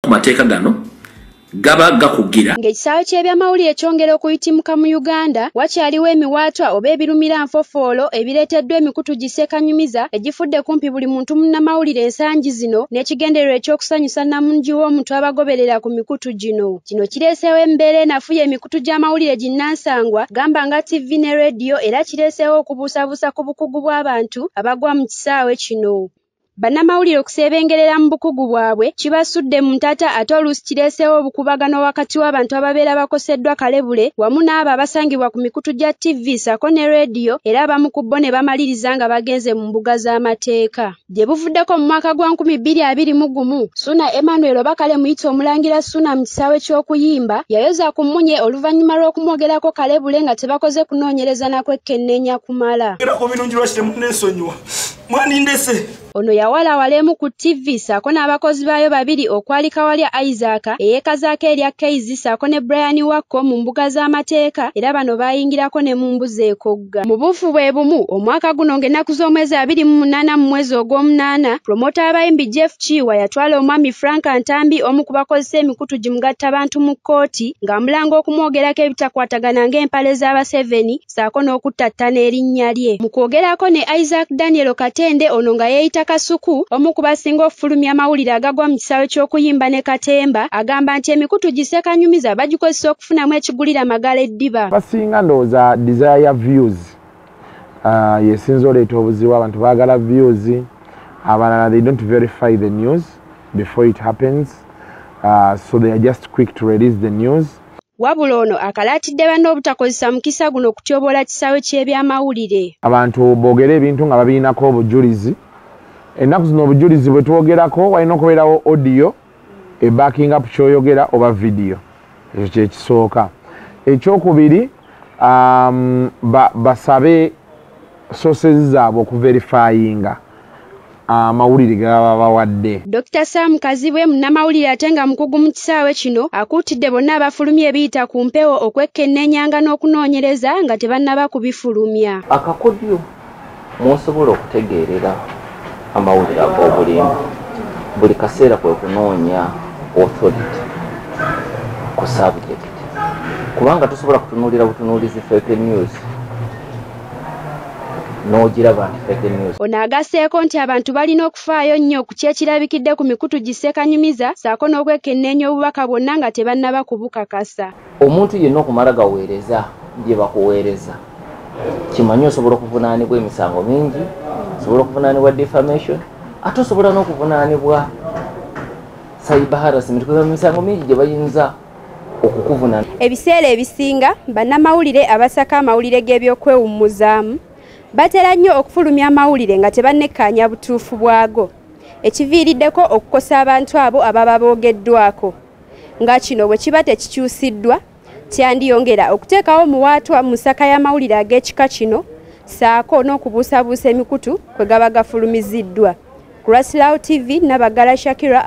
Mateeka gano gaba gakugira ng'ekisaawe ky'ebyamawulire kyongera okuyitimuka mu Uganda wakyaliwo emiwaatwa oba ebirumira nfofoolo ebireeteddwa emikutu gisekanyumiza egifudde kumpi buli muntu munnamawulire ensangi zino n'ekigendererwa ekyokusanyusa namungi w'omuntu abagoberera ku mikutu gino. Kino kireeseewo embeera enafuya emikutu gy'amawulire ginnansangwa gamba nga TV ne radio era kireeseewo okubuusabuusa ku bukugu bw'abantu abagwa mu kisaawe kino. Bannamawulire okusebengerera mu bukugu bwabwe kibasudde mu ntata ate oluusi kireeseewo obukubagano wakati w'abantu ababeera bakoseddwa kalebule wamu n'abo abasangibwa ku mikutu gya TV sako ne radio era abamu ku bo ne bamaliriza nga bagenze mu mbuga z'amateeka. Gye buvuddeko mu mwaka gwa 2021 Suna Emmanuel Obakale muyita omulangira Suna mu kisaawe ky'okuyimba yayoza ku mmunye oluvannyuma lw'okumwogerako kalebule nga tebakoze kunoonyereza nakwekkenneenya kumala. Ono yawalawalemu ku TV sako n'abakozi baayo babiri okwali Kawalya Isaac eyeekazaako erya Keizi sako ne Brian Wakko mu mbuga z'amateeka era bano baayingirako ne mu mbuzi ekogga. Mu buufu bwe bumu omwaka guno ng'ennaku z'omwezi 28 mu mwezi ogw'omunaana promota abayimbi Jeff Chiwa yatwala omwami Frank Ntambi omu ku bakozesa emikutu gimugatta bantu mu kkooti ng'amulanga okumwogerako ebitakwatagana ng'empale z'aba7 sako n'okuttattana erinnya lye. Mu kwogerako ne Isaac Daniel Katende ono nga yeeyita Kasuku omu ku basinga okufulumya amawulire agagwa mu kisaawe ky'okuyimba ne Katemba agamba nti emikutu gisekanyumiza bagikozesa okufunamu ekigulira magala eddiba. Basinga ndowooza desire ya views yesinza oleeta obuzibu abantu baagala views abalala they don't verify the news before it happens so they are just quick to release the news. Wabula ono akalaatidde banne obutakozesa mukisa guno okutyoboola kisaawe ky'ebyamawulire. Abantu boogera ebintu nga babirinako obujulizi. Ennaku zino obujulizi bwe twogerako walina okubeerawo audio backing up ky'oyogera oba video. Ekyo kye kisooka. Ekyokubiri basabe sources zaabwe okuverifyinga amawulire gaba bawadde. Dr. Sam Kazibwe munnamawulire ate nga mukugu mu kisaawe kino akuutidde bonna abafulumya ebiyita ku mpewo okwekkennenyanga n'okunoonyereza nga tebannaba kubifulumya. Akakodyo mwosobola okutegeerera amawulire ag'obulimba buli kaseera kwe kunoonya authority ku subject kubanga tosobola kutunuulira butunuulizi fake news n'ogiraba nti fake news. Ono agasseeko nti abantu balina okufaayo nnyo ku kyekirabikidde ku mikutu gisekanyumiza saako n'okwekkenneenya obubaka bwonna nga tebannaba kubukakasa. Omuntu yenna okumala gaweereza bye bakuweereza kimanyi osobola okuvunaanibwa emisango mingi, osobola okuvunaanibwa defamation, ate osobola n'okuvunaanibwa cyber harassment kuba emisango mingi gye bayinza okukuvuna. Ebiseera ebisinga bannamawulire abasaka amawulire g'ebyokwewummuzaamu batera nnyo okufulumya amawulire nga tebannekkaanya butuufu bwago ekiviiriddeko okukosa abantu abo ababa boogeddwako. Nga kino bwe kiba tekikyusiddwa kyandiyongera okuteekawo muwaatwa mu nsaka y'amawulire ag'ekika kino saako n'okubuusabuusa emikutu kwe gaba gafulumiziddwa. Grasslow TV Nabagala Shakira